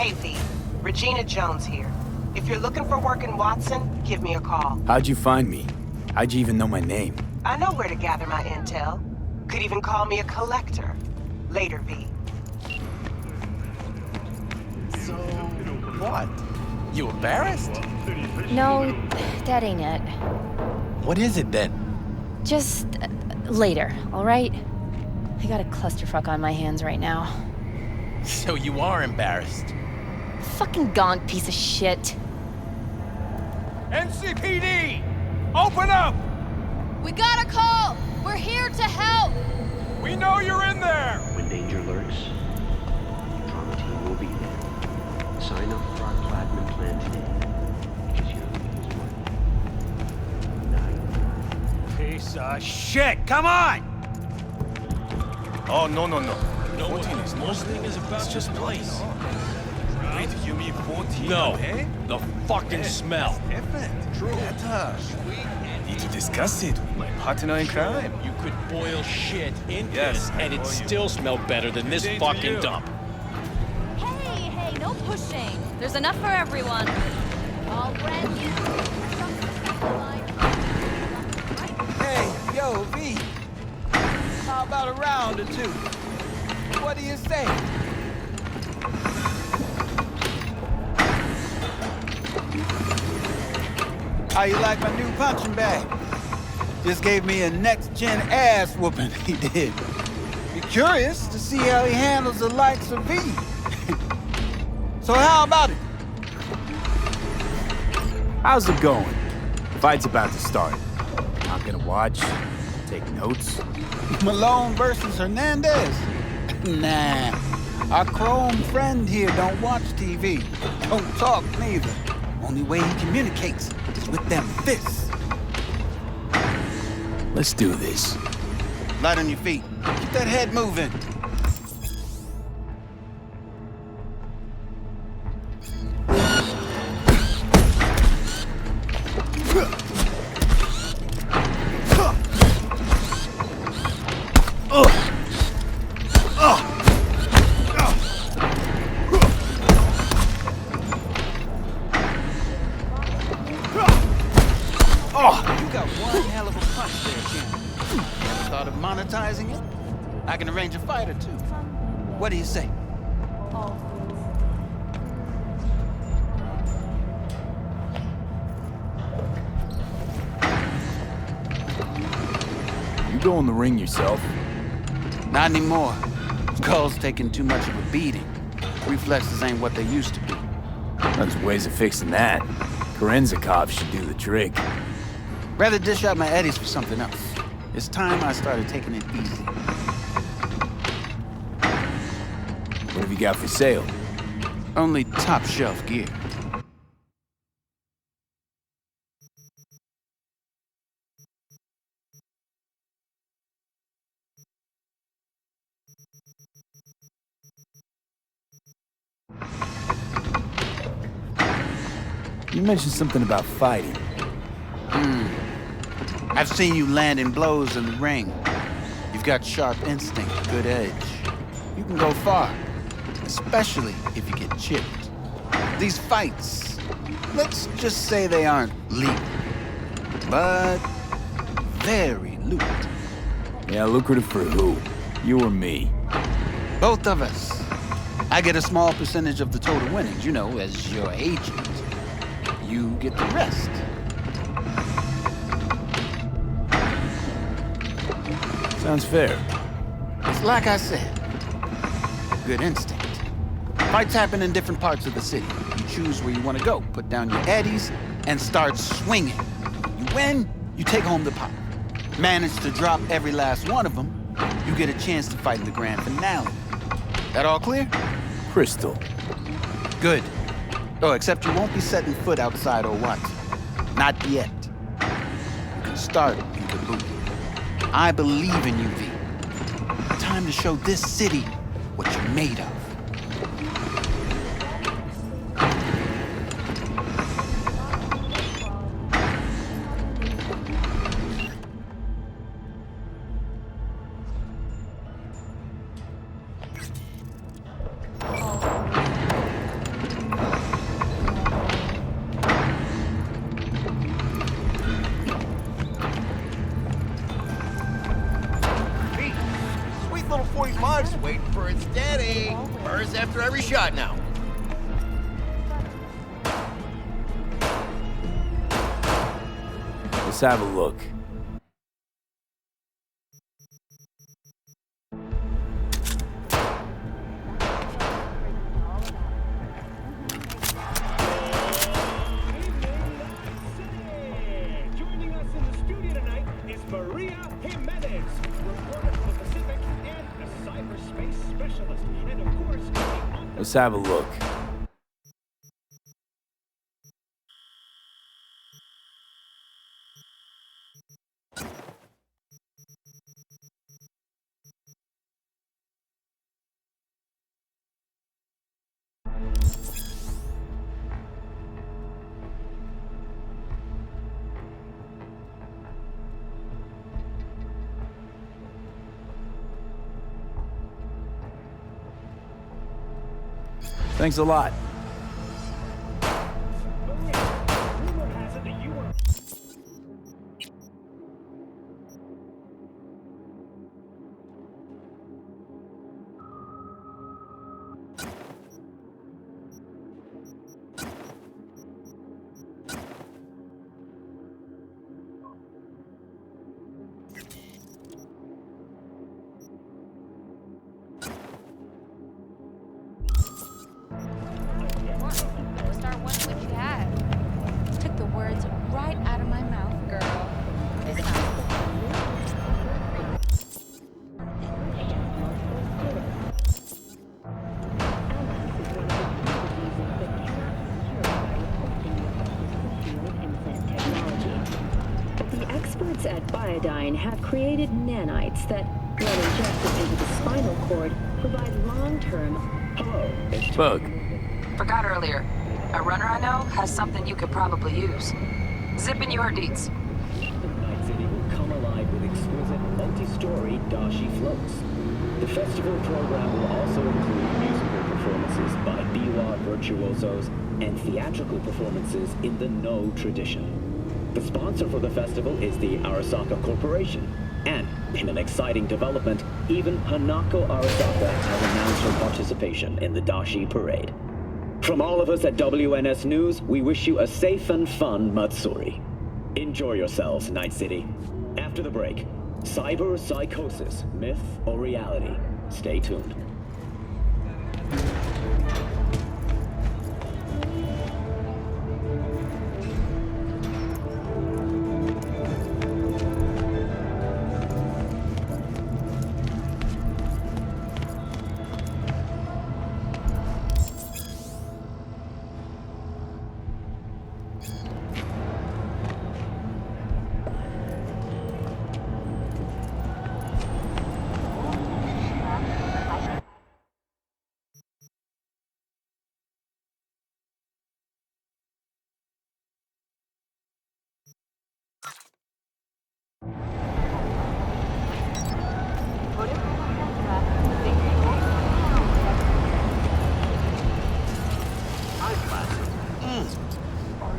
Hey V, Regina Jones here. If you're looking for work in Watson, give me a call. How'd you find me? How'd you even know my name? I know where to gather my intel. Could even call me a collector. Later, V. So, what? You embarrassed? No, that ain't it. What is it then? Just later, all right? I got a clusterfuck on my hands right now. So you are embarrassed? Fucking gaunt piece of shit. NCPD! Open up! We got a call! We're here to help! We know you're in there! When danger lurks, the drama team will be there. Sign up for our platinum plan today, because you're losing one. Piece of shit! Come on! Oh, no. No, 14 is most thing is about It's just place. Wait, You mean 14? no, Eh? the fucking smell. Different. True. Need to discuss it with my partner in crime. You could boil shit in Yes, this, I and know it you. still smell better than this Good day to fucking you. dump. Hey, no pushing. There's enough for everyone. All brand new. Hey, yo, V. How about a round or two? What do you say? How you like my new punching bag? Just gave me a next-gen ass whooping, he did. Be curious to see how he handles the likes of V. So how about it? How's it going? Fight's about to start. Not gonna watch, take notes. Malone versus Hernandez? Nah. Our chrome friend here don't watch TV. Don't talk neither. Only way he communicates is with them fists. Let's do this. Light on your feet. Keep that head moving. You got one hell of a punch there, Jim. Never thought of monetizing it? I can arrange a fight or two. What do you say? You go in the ring yourself. Not anymore. Skull's taking too much of a beating. Reflexes ain't what they used to be. There's ways of fixing that. Korenzakov should do the trick. Rather dish out my eddies for something else. It's time I started taking it easy. What have you got for sale? Only top shelf gear. You mentioned something about fighting. I've seen you landing blows in the ring. You've got sharp instinct, good edge. You can go far, especially if you get chipped. These fights, let's just say they aren't legal, but very lucrative. Yeah, lucrative for who? You or me? Both of us. I get a small percentage of the total winnings, you know, as your agent. You get the rest. Sounds fair. It's like I said, good instinct. Fights happen in different parts of the city. You choose where you want to go, put down your eddies, and start swinging. You win, you take home the pot. Manage to drop every last one of them, you get a chance to fight in the grand finale. That all clear? Crystal. Good. Oh, except you won't be setting foot outside or what? Not yet. You can start in Kabuki. I believe in you, V. Time to show this city what you're made of. after every shot now. Let's have a look. Let's have a look. Thanks a lot. Have created nanites that, when injected into the spinal cord, provide long-term... Hello, it's Bug. Forgot earlier. A runner I know has something you could probably use. Zip in your deets. Night City will come alive with exquisite multi-story dashi floats. The festival program will also include musical performances by biwa virtuosos and theatrical performances in the No tradition. The sponsor for the festival is the Arasaka Corporation, and in an exciting development, even Hanako Arasaka has announced her participation in the Dashi Parade. From all of us at WNS News, we wish you a safe and fun Matsuri. Enjoy yourselves, Night City. After the break, cyber psychosis, myth or reality? Stay tuned.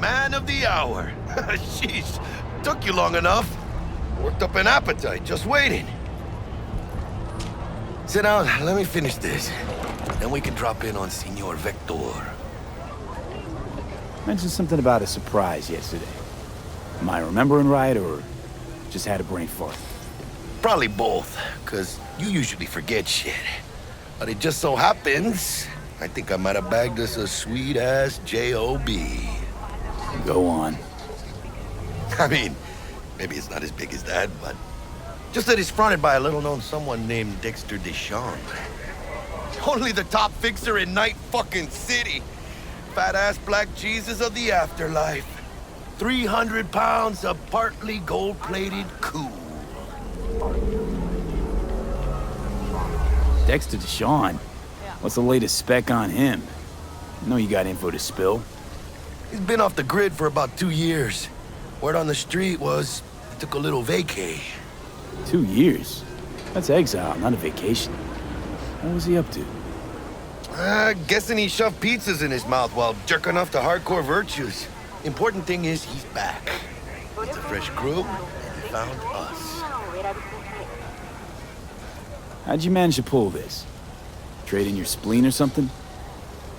Man of the hour. Sheesh, took you long enough. Worked up an appetite, just waiting. Sit down, let me finish this. Then we can drop in on Senor Vector. Mentioned something about a surprise yesterday. Am I remembering right, or just had a brain fart? Probably both, because you usually forget shit. But it just so happens, I think I might have bagged us a sweet-ass J.O.B. Go on. I mean, maybe it's not as big as that, but just that it's fronted by a little-known someone named Dexter Deshawn. Only the top fixer in Night fucking City. Fat-ass black Jesus of the afterlife. 300 pounds of partly gold-plated cool. Dexter Deshawn? What's the latest spec on him? I know you got info to spill. He's been off the grid for about 2 years. Word on the street was he took a little vacay. 2 years? That's exile, not a vacation. What was he up to? Guessing he shoved pizzas in his mouth while jerking off to hardcore virtues. Important thing is he's back. It's a fresh crew, and he found us. How'd you manage to pull this? Trade in your spleen or something?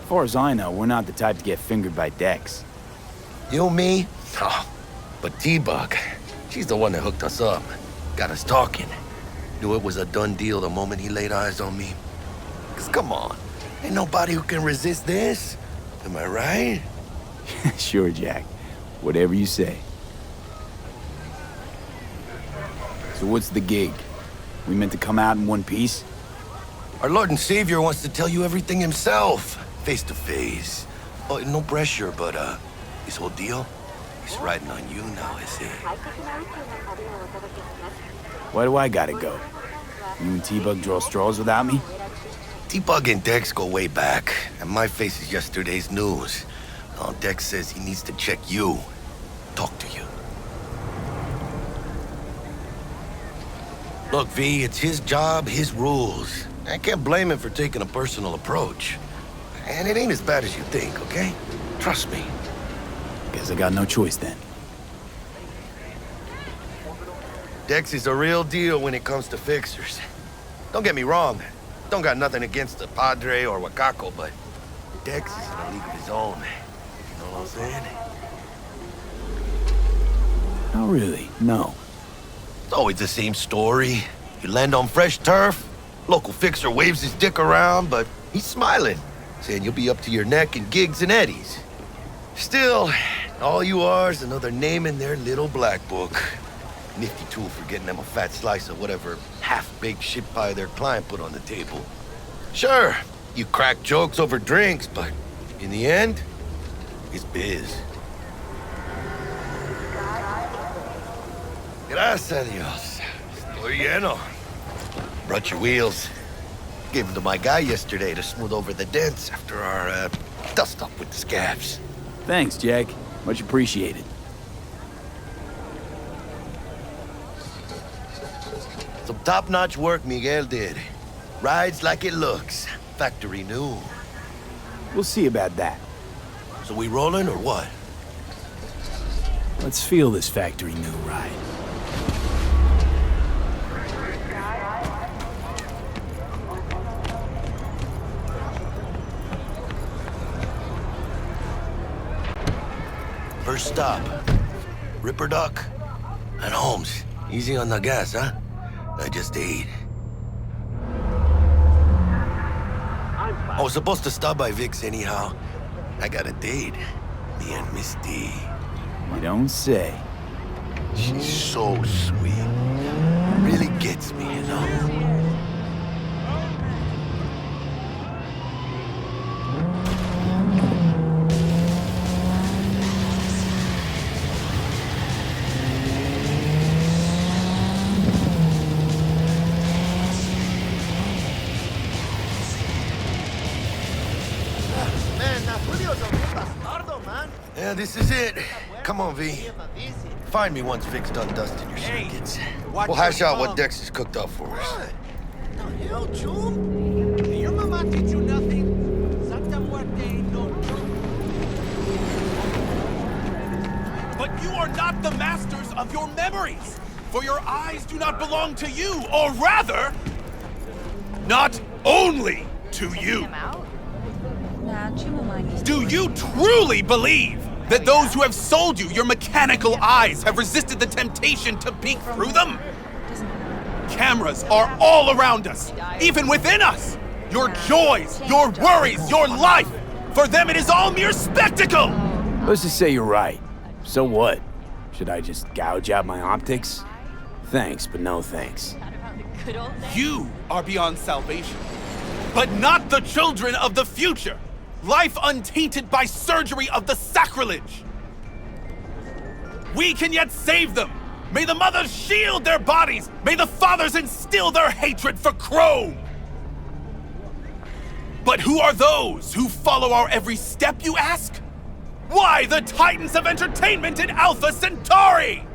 As far as I know, we're not the type to get fingered by Dex. You, me? Oh, but T-Bug, she's the one that hooked us up. Got us talking. Knew it was a done deal the moment he laid eyes on me. 'Cause come on, ain't nobody who can resist this. Am I right? Sure, Jack. Whatever you say. So what's the gig? We meant to come out in one piece? Our Lord and Savior wants to tell you everything himself, face to face. Oh, no pressure, but this whole deal, it's riding on you now, is it? Why do I gotta go? You and T-Bug draw straws without me? T-Bug and Dex go way back, and my face is yesterday's news. Now Dex says he needs to check you, talk to you. Look, V, it's his job, his rules. I can't blame him for taking a personal approach. And it ain't as bad as you think, okay? Trust me. Guess I got no choice then. Dex is a real deal when it comes to fixers. Don't get me wrong. Don't got nothing against the Padre or Wakako, but Dex is in a league of his own. You know what I'm saying? Not really, no. It's always the same story. You land on fresh turf, local fixer waves his dick around, but he's smiling, saying you'll be up to your neck in gigs and eddies. Still, all you are is another name in their little black book. Nifty tool for getting them a fat slice of whatever half-baked shit pie their client put on the table. Sure, you crack jokes over drinks, but in the end, it's biz. Gracias a Dios. Estoy lleno. Brought your wheels. Gave them to my guy yesterday to smooth over the dents after our, dust-up with the scabs. Thanks, Jack. Much appreciated. Some top-notch work Miguel did. Rides like it looks. Factory new. We'll see about that. So we rolling or what? Let's feel this factory new ride. First stop, Ripper Duck and Holmes. Easy on the gas, huh? I just ate. I was supposed to stop by Vic's anyhow. I got a date. Me and Miss D. You don't say. She's so sweet. Really gets me, you know? Yeah, this is it. Come on, V. Find me once Vic's done dusting your circuits. We'll hash out what Dex has cooked up for us. What the hell, June? Did your mama teach you nothing? Santa muerte no. But you are not the masters of your memories, for your eyes do not belong to you, or rather, not only to you. Do you truly believe that those who have sold you your mechanical eyes have resisted the temptation to peek through them? Cameras are all around us, even within us. Your joys, your worries, your life. For them, it is all mere spectacle. Let's just say you're right. So what? Should I just gouge out my optics? Thanks, but no thanks. You are beyond salvation, but not the children of the future. Life untainted by surgery of the sacrilege. We can yet save them. May the mothers shield their bodies. May the fathers instill their hatred for Chrome. But who are those who follow our every step, you ask? Why, the titans of entertainment in Alpha Centauri!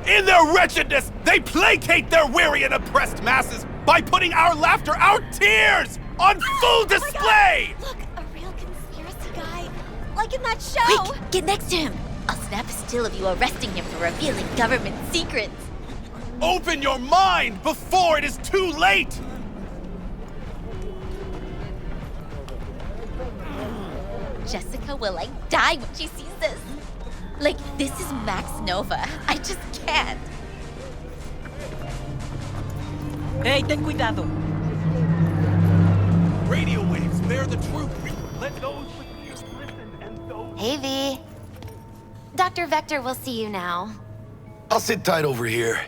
In their wretchedness, they placate their weary and oppressed masses by putting our laughter, our tears, on full display! Look, a real conspiracy guy. Like in that show! Quick, get next to him! I'll snap a still of you arresting him for revealing government secrets. Open your mind before it is too late! Jessica will like die when she sees this. Like, this is Max Nova. I just can't. Hey, ten cuidado. Radio waves bear the truth. Let those with ears listen and those... Hey, V. Dr. Vector will see you now. I'll sit tight over here.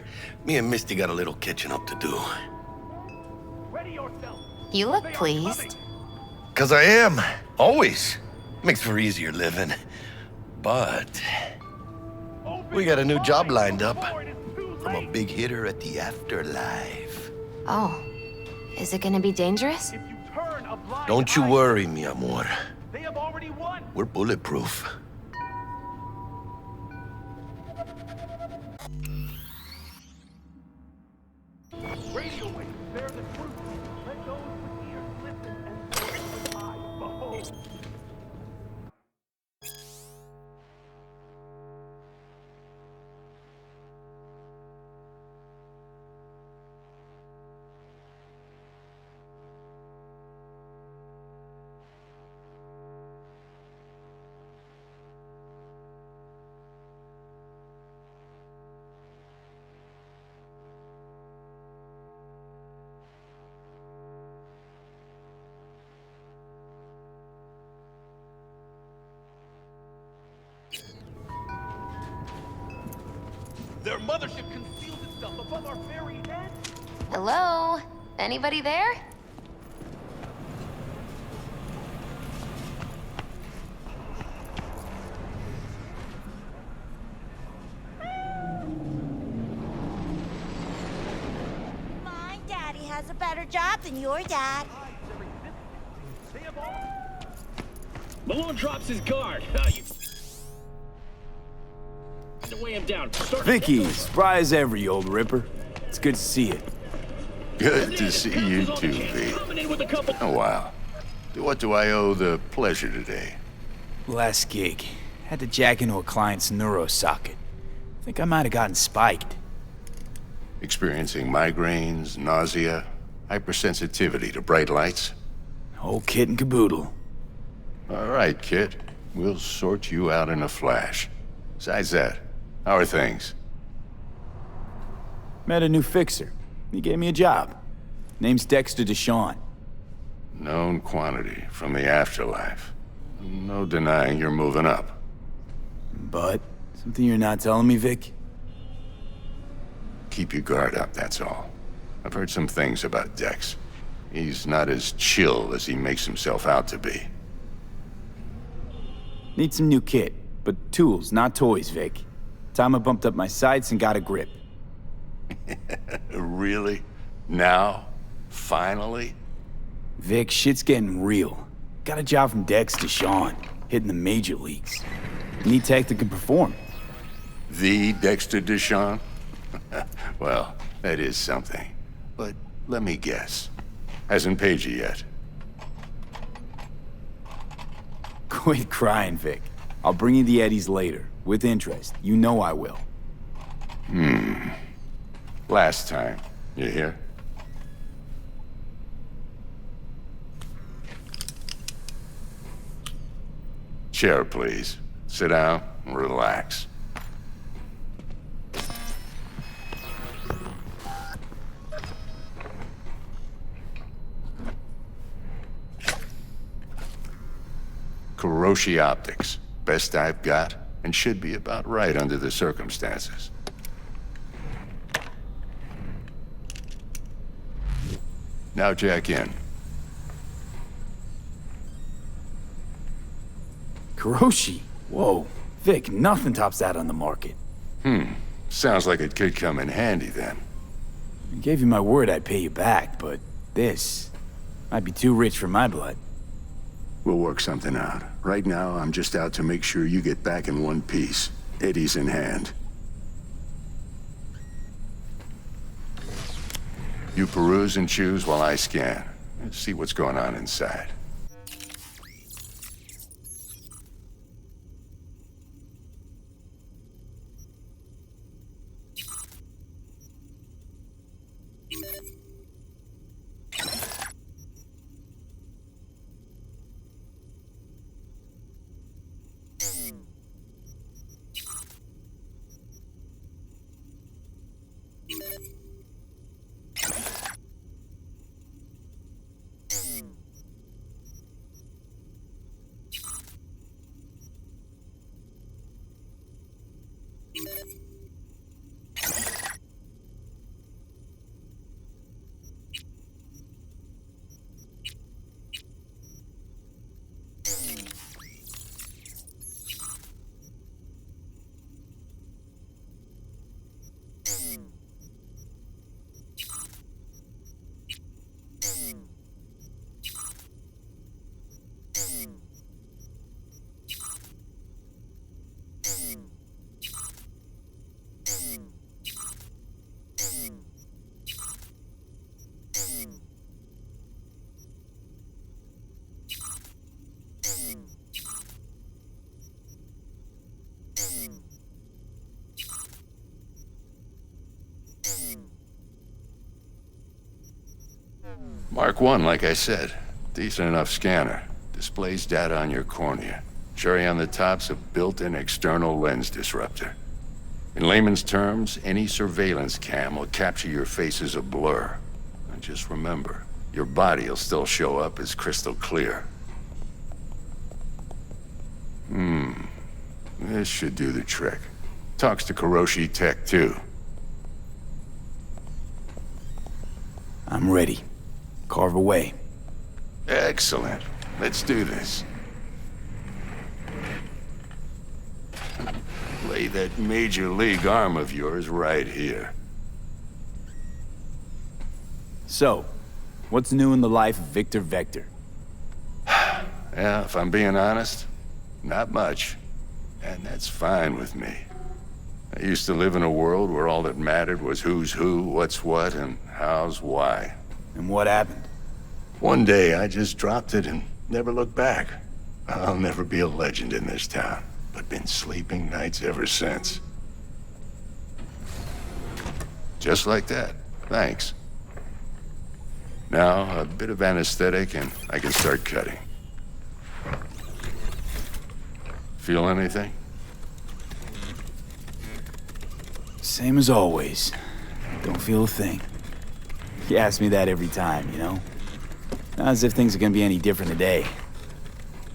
Me and Misty got a little catching up to do. You look pleased. 'Cause I am. Always. Makes for easier living. But... we got a new job lined up. From a big hitter at the afterlife. Oh. Is it gonna be dangerous? Don't you worry, mi amor. We're bulletproof. Radio waves bear the truth. Let those with ears listen and those with eyes behold. Their mothership conceals itself above our very heads. Hello? Anybody there? My daddy has a better job than your dad. Malone drops his guard. You to weigh him down. Vicky, spry as ever, you old ripper. It's good to see you. Good to see you too, V. Oh, wow. What do I owe the pleasure today? Last gig. Had to jack into a client's neuro socket. Think I might have gotten spiked. Experiencing migraines, nausea, hypersensitivity to bright lights? Whole kit and caboodle. All right, kid. We'll sort you out in a flash. Besides that, how are things? Met a new fixer. He gave me a job. Name's Dexter Deshawn. Known quantity from the afterlife. No denying you're moving up. But, something you're not telling me, Vic? Keep your guard up, that's all. I've heard some things about Dex. He's not as chill as he makes himself out to be. Need some new kit, but tools, not toys, Vic. Time I bumped up my sights and got a grip. Really? Now? Finally? Vic, shit's getting real. Got a job from Dex Deshawn, hitting the major leagues. Need tech that can perform. The Dexter Deshawn? Well, that is something. But let me guess. Hasn't paid you yet. Quit crying, Vic. I'll bring you the eddies later, with interest. You know I will. Last time. You hear? Chair, please. Sit down and relax. Kuroshi Optics. Best I've got, and should be about right under the circumstances. Now jack in. Kuroshi? Whoa. Vic, nothing tops that on the market. Sounds like it could come in handy then. I gave you my word I'd pay you back, but this might be too rich for my blood. We'll work something out. Right now, I'm just out to make sure you get back in one piece. Eddie's in hand. You peruse and choose while I scan. Let's see what's going on inside. Mark 1, like I said. Decent enough scanner. Displays data on your cornea. Cherry on the top's a built-in external lens disruptor. In layman's terms, any surveillance cam will capture your face as a blur. And just remember, your body will still show up as crystal clear. This should do the trick. Talks to Kuroshi Tech, too. I'm ready. Carve away. Excellent. Let's do this. Lay that major league arm of yours right here. So, what's new in the life of Victor Vector? Yeah, if I'm being honest, not much. And that's fine with me. I used to live in a world where all that mattered was who's who, what's what, and how's why. And what happened? One day, I just dropped it and never looked back. I'll never be a legend in this town, but been sleeping nights ever since. Just like that. Thanks. Now, a bit of anesthetic and I can start cutting. Feel anything? Same as always. Don't feel a thing. You ask me that every time, you know? Not as if things are gonna be any different today.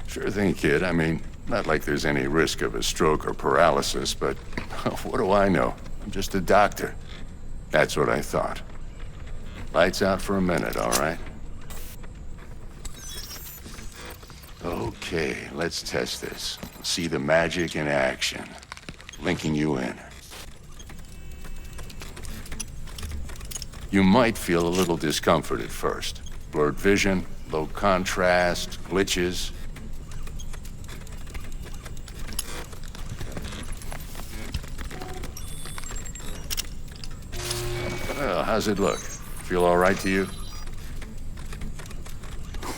Sure thing, kid. I mean, not like there's any risk of a stroke or paralysis, but what do I know? I'm just a doctor. That's what I thought. Lights out for a minute, all right? Okay, let's test this. See the magic in action. Linking you in. You might feel a little discomfort at first. Blurred vision, low contrast, glitches. Well, how's it look? Feel all right to you?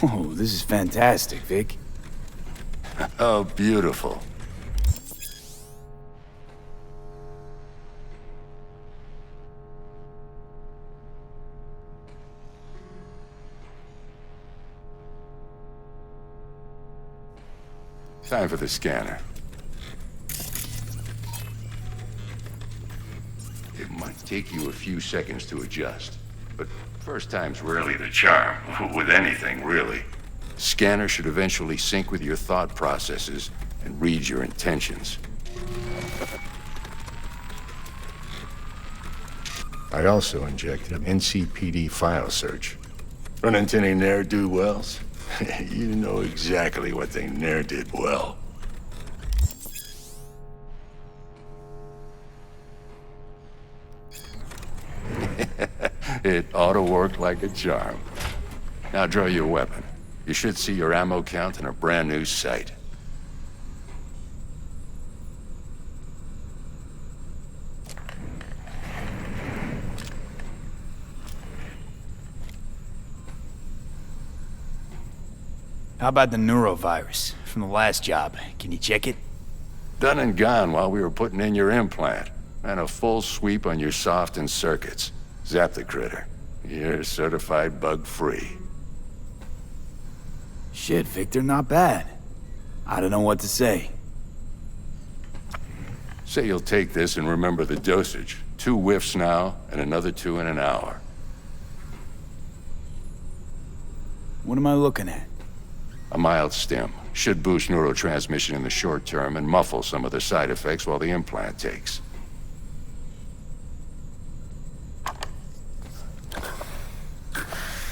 Oh, this is fantastic, Vic. Oh, beautiful. Time for the scanner. It might take you a few seconds to adjust, but first time's rarely the charm, with anything, really. The scanner should eventually sync with your thought processes and read your intentions. I also injected an NCPD file search. Run into any ne'er-do-wells? You know exactly what they ne'er did well. It ought to work like a charm. Now draw your weapon. You should see your ammo count in a brand new sight. How about the neurovirus from the last job? Can you check it? Done and gone while we were putting in your implant. And a full sweep on your soft and circuits. Zap the critter. You're certified bug-free. Shit, Victor, not bad. I don't know what to say. Say you'll take this and remember the dosage. 2 whiffs now, and another 2 in an hour. What am I looking at? A mild stim. Should boost neurotransmission in the short term and muffle some of the side effects while the implant takes.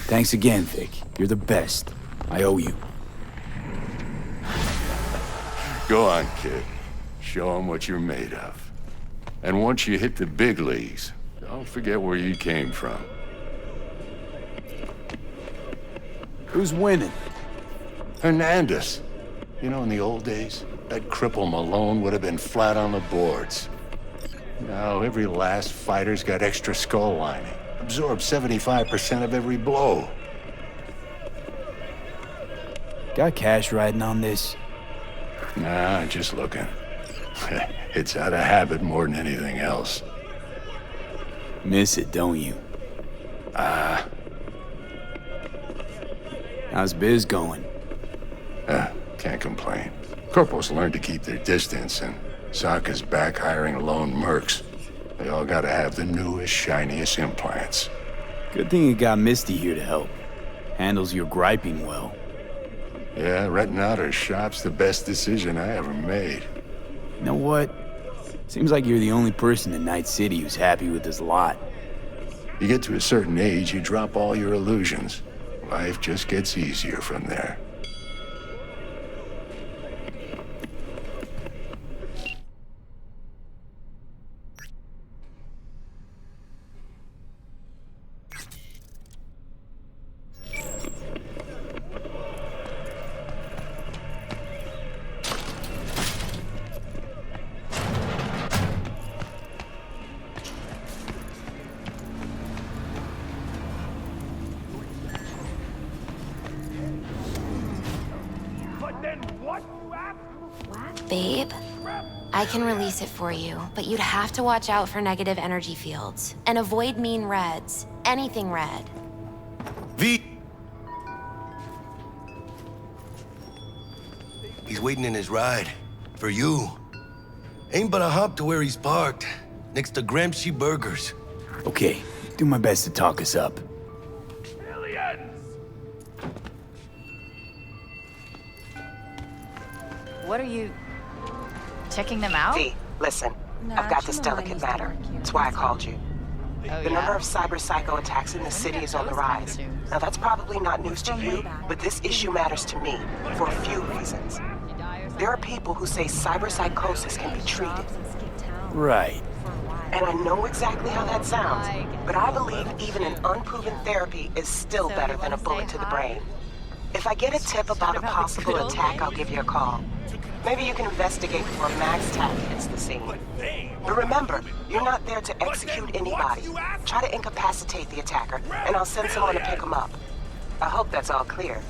Thanks again, Vic. You're the best. I owe you. Go on, kid. Show them what you're made of. And once you hit the big leagues, don't forget where you came from. Who's winning? Hernandez. You know, in the old days, that cripple Malone would have been flat on the boards. Now, every last fighter's got extra skull lining. Absorbs 75% of every blow. Got cash riding on this? Nah, just looking. It's out of habit more than anything else. Miss it, don't you? How's biz going? Can't complain. Corporals learn to keep their distance, and Sokka's back hiring lone mercs. They all gotta have the newest, shiniest implants. Good thing you got Misty here to help. Handles your griping well. Yeah, renting out her shop's the best decision I ever made. You know what? Seems like you're the only person in Night City who's happy with this lot. You get to a certain age, you drop all your illusions. Life just gets easier from there. Babe, I can release it for you, but you'd have to watch out for negative energy fields and avoid mean reds. Anything red. V. He's waiting in his ride. For you. Ain't but a hop to where he's parked. Next to Gramsci Burgers. Okay, do my best to talk us up. What are you... checking them out? V, listen. I've got this delicate matter. That's why I called you. The number of cyber psycho attacks in the city is on the rise. Now that's probably not news to you, but this issue matters to me for a few reasons. There are people who say cyber psychosis can be treated. Right. And I know exactly how that sounds, but I believe even an unproven therapy is still better than a bullet to the brain. If I get a tip about a possible attack, I'll give you a call. Maybe you can investigate before MaxTac hits the scene. But remember, you're not there to execute anybody. Try to incapacitate the attacker, and I'll send someone to pick him up. I hope that's all clear.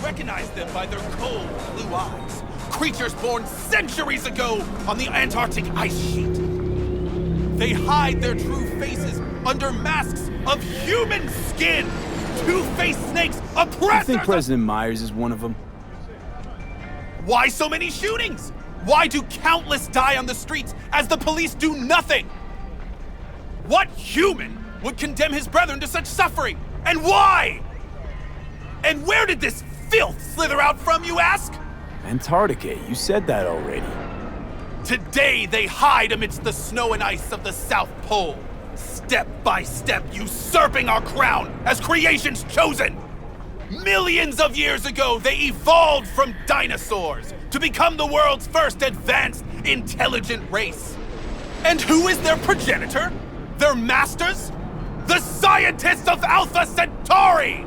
Recognize them by their cold blue eyes. Creatures born centuries ago on the Antarctic ice sheet. They hide their true faces under masks of human skin. Two-faced snakes, oppressors. I think President Myers is one of them. Why so many shootings? Why do countless die on the streets as the police do nothing? What human would condemn his brethren to such suffering? And why? And where did this filth slither out from, you ask? Antarctica, you said that already. Today they hide amidst the snow and ice of the South Pole, step by step usurping our crown as creation's chosen. Millions of years ago, they evolved from dinosaurs to become the world's first advanced, intelligent race. And who is their progenitor? Their masters? The scientists of Alpha Centauri!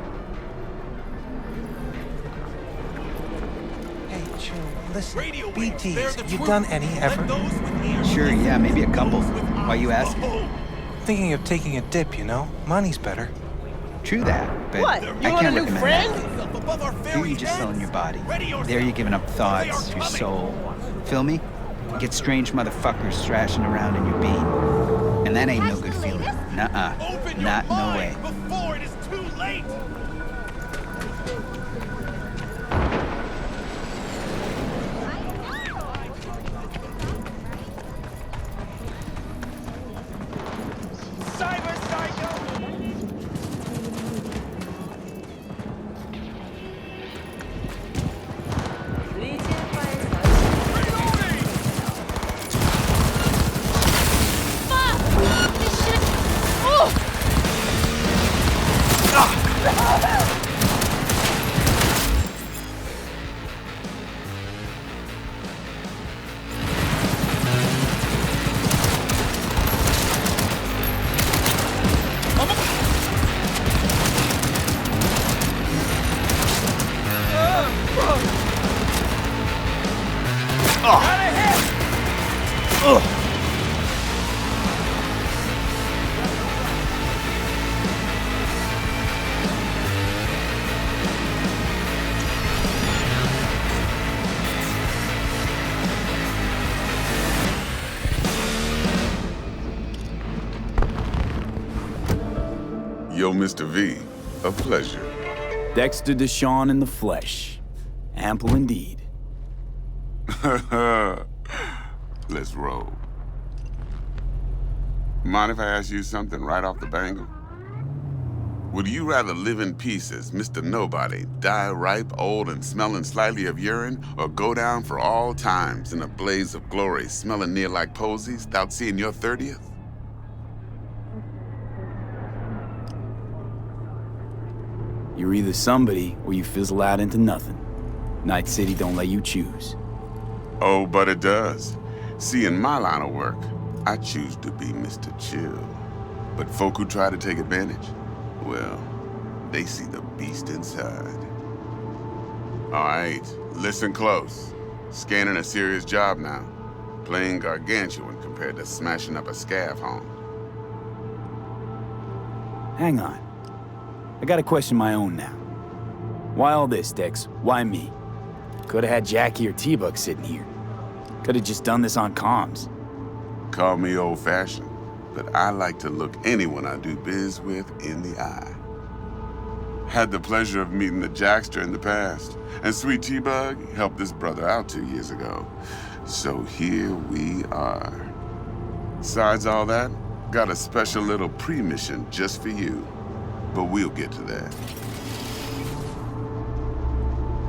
Listen, BTs, you done any ever? Sure, yeah, maybe a couple. Why you asking? Thinking of taking a dip, you know? Money's better. True that, but What? I You can't want a new recommend friend? that. Here you're just selling your body. There you're giving up thoughts, your soul. Feel me? You get strange motherfuckers thrashing around in your bean. And that ain't no good feeling. Nuh-uh. Not no way. Before it is too late! Yo, Mr. V, a pleasure. Dexter Deshawn in the flesh. Ample indeed. Let's roll. Mind if I ask you something right off the bangle? Would you rather live in pieces, Mr. Nobody, die ripe, old, and smelling slightly of urine, or go down for all times in a blaze of glory, smelling near like posies, without seeing your 30th? You're either somebody, or you fizzle out into nothing. Night City don't let you choose. Oh, but it does. See, in my line of work, I choose to be Mr. Chill. But folk who try to take advantage, well, they see the beast inside. All right, listen close. Scanning a serious job now. Playing gargantuan compared to smashing up a scav home. Hang on. I got a question my own now. Why all this, Dex? Why me? Could have had Jackie or T-Bug sitting here. Could have just done this on comms. Call me old-fashioned, but I like to look anyone I do biz with in the eye. Had the pleasure of meeting the Jackster in the past, and sweet T-Bug helped this brother out 2 years ago. So here we are. Besides all that, got a special little pre-mission just for you. But we'll get to that.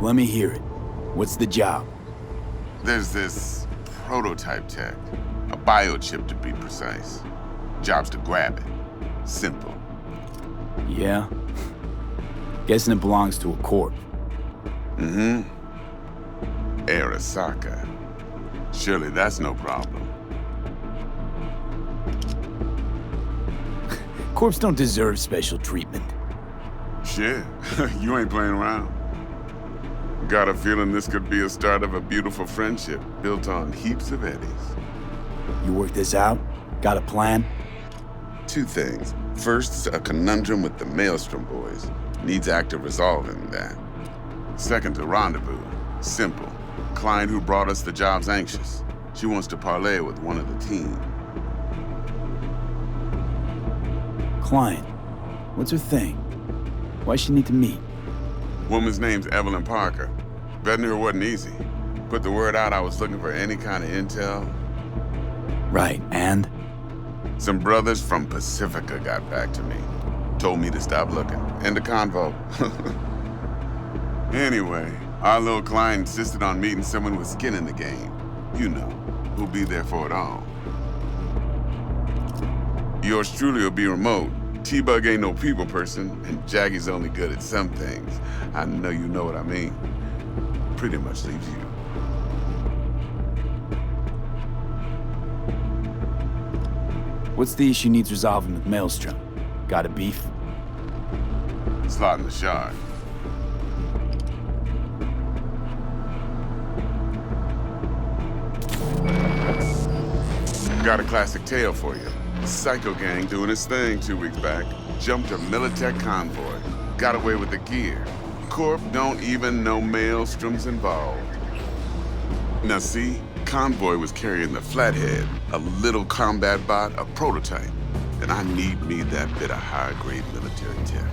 Let me hear it. What's the job? There's this prototype tech, a biochip to be precise. Job's to grab it. Simple. Yeah? Guessing it belongs to a corp. Mm-hmm. Arasaka. Surely that's no problem. Corps don't deserve special treatment. Shit, you ain't playing around. Got a feeling this could be a start of a beautiful friendship built on heaps of eddies. You work this out? Got a plan? 2 things. First, a conundrum with the Maelstrom boys. Needs active resolving that. Second, a rendezvous. Simple. Client who brought us the job's anxious. She wants to parlay with one of the team. Client. What's her thing? Why she need to meet? Woman's name's Evelyn Parker. Vetting her wasn't easy. Put the word out I was looking for any kind of intel. Right, and? Some brothers from Pacifica got back to me. Told me to stop looking. End of convo. Anyway, our little client insisted on meeting someone with skin in the game. You know, who'll be there for it all. Yours truly will be remote. T-Bug ain't no people person, and Jaggy's only good at some things. I know you know what I mean. Pretty much leaves you. What's the issue needs resolving with Maelstrom? Got a beef? Slot in the shard. Got a classic tale for you. Psycho gang doing its thing 2 weeks back. Jumped a Militech convoy. Got away with the gear. Corp don't even know Maelstrom's involved. Now see, convoy was carrying the Flathead, a little combat bot, a prototype. And I need me that bit of high-grade military tech.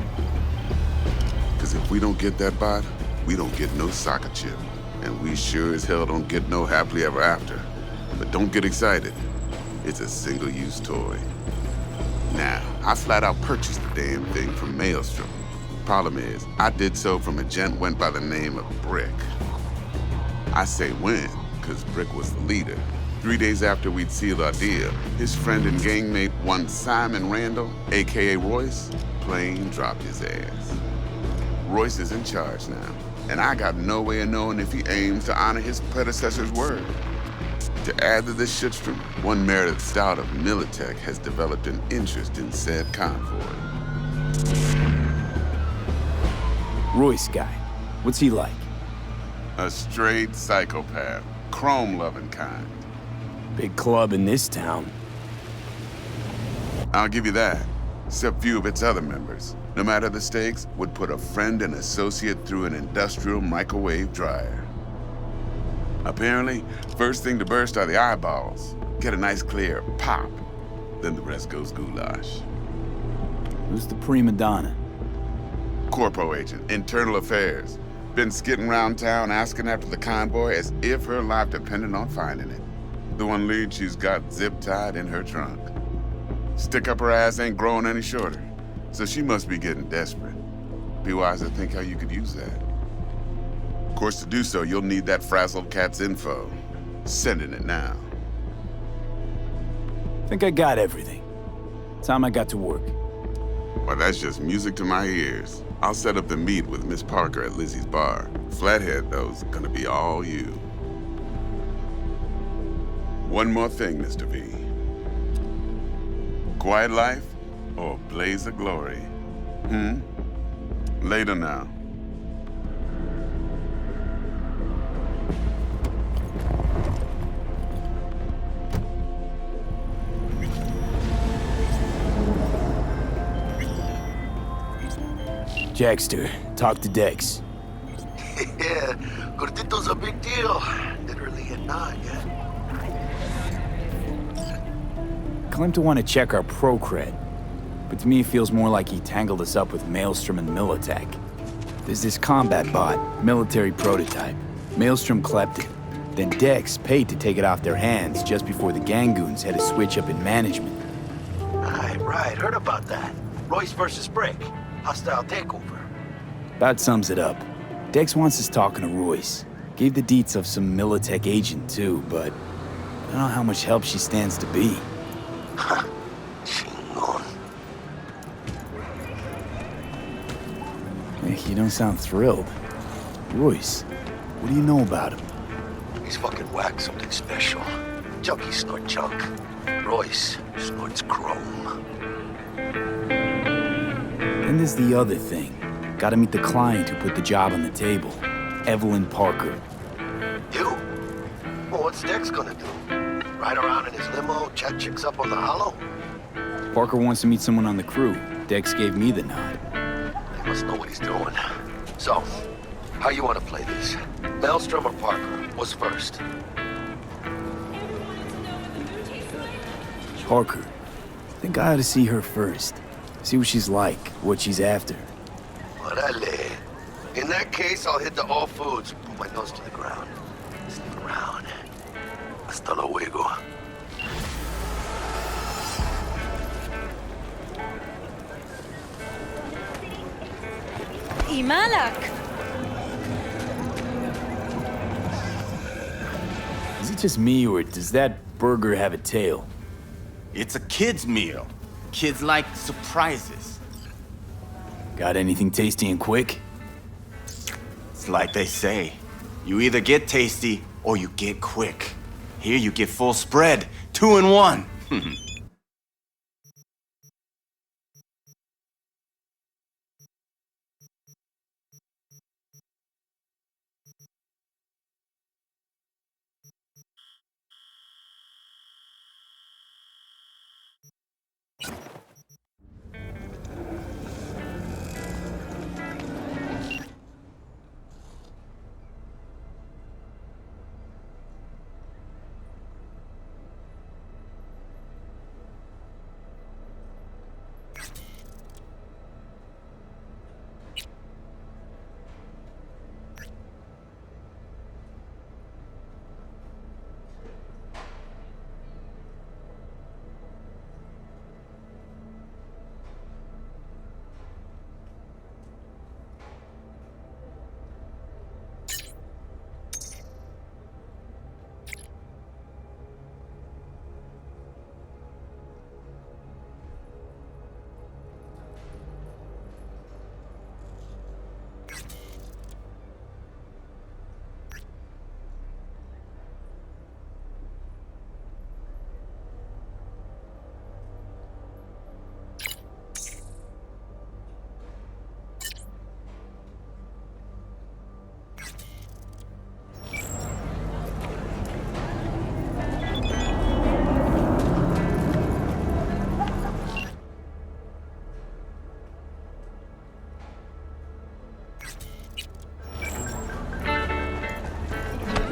Because if we don't get that bot, we don't get no soccer chip. And we sure as hell don't get no happily ever after. But don't get excited. It's a single-use toy. Now, I flat out purchased the damn thing from Maelstrom. Problem is, I did so from a gent went by the name of Brick. I say when, because Brick was the leader. 3 days after we'd sealed our deal, his friend and gangmate, one Simon Randall, aka Royce, plain dropped his ass. Royce is in charge now, and I got no way of knowing if he aims to honor his predecessor's word. To add to this shitstorm, one Meredith Stout of Militech has developed an interest in said convoy. Royce guy. What's he like? A straight psychopath. Chrome-loving kind. Big club in this town. I'll give you that. Except few of its other members, no matter the stakes, would put a friend and associate through an industrial microwave dryer. Apparently, first thing to burst are the eyeballs. Get a nice clear pop. Then the rest goes goulash. Who's the prima donna? Corpo agent, internal affairs. Been skidding around town asking after the convoy as if her life depended on finding it. The one lead she's got zip-tied in her trunk. Stick up her ass ain't growing any shorter, so she must be getting desperate. Be wise to think how you could use that. Of course, to do so, you'll need that frazzled cat's info. Sending it now. Think I got everything. Time I got to work. Well, that's just music to my ears. I'll set up the meet with Miss Parker at Lizzie's bar. Flathead, though's gonna be all you. One more thing, Mr. V. Quiet life or blaze of glory? Later now. Jackster, talk to Dex. Yeah, Gordito's a big deal. Literally and not yet. Claimed to want to check our pro cred, but to me it feels more like he tangled us up with Maelstrom and Militech. There's this combat bot, military prototype. Maelstrom clept it. Then Dex paid to take it off their hands just before the Gangoons had a switch up in management. Right, heard about that. Royce versus Brick. Hostile takeover. About sums it up. Dex wants us talking to Royce. Gave the deets of some Militech agent too, but I don't know how much help she stands to be. Chingon. Hey, you don't sound thrilled. Royce, what do you know about him? He's fucking whack, something special. Junkies snort junk. Royce snorts chrome. Then there's the other thing. Gotta meet the client who put the job on the table. Evelyn Parker. You? Well, what's Dex gonna do? Ride around in his limo, chat chicks up on the hollow? Parker wants to meet someone on the crew. Dex gave me the nod. He must know what he's doing. So, how you want to play this? Maelstrom or Parker? What's first? Parker. Think I ought to see her first. See what she's like, what she's after. Orale. In that case, I'll hit the all foods. Put my nose to the ground. Sniff around. Hasta luego. Imalak. Is it just me, or does that burger have a tail? It's a kid's meal. Kids like surprises. Got anything tasty and quick? It's like they say. You either get tasty or you get quick. Here you get full spread, 2 in 1.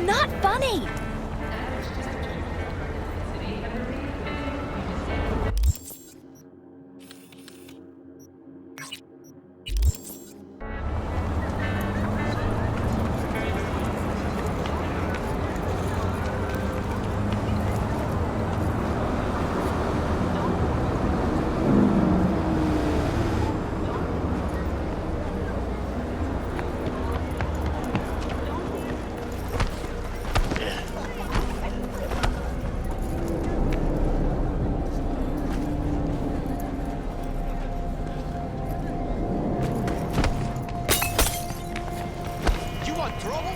Not funny! want trouble?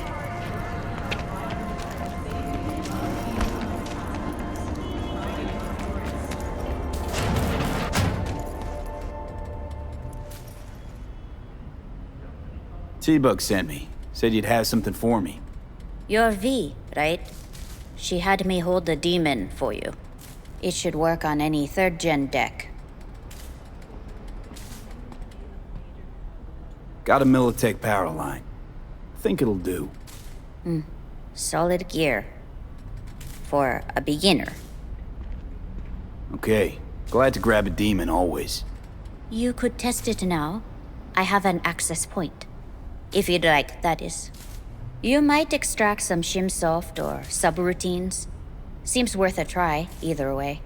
T-Bug sent me. Said you'd have something for me. You're V, right? She had me hold the demon for you. It should work on any 3rd gen deck. Got a Militech power line. Think it'll do. Solid gear. For a beginner. Okay. Glad to grab a demon always. You could test it now. I have an access point. If you'd like, that is. You might extract some shimsoft or subroutines. Seems worth a try, either way.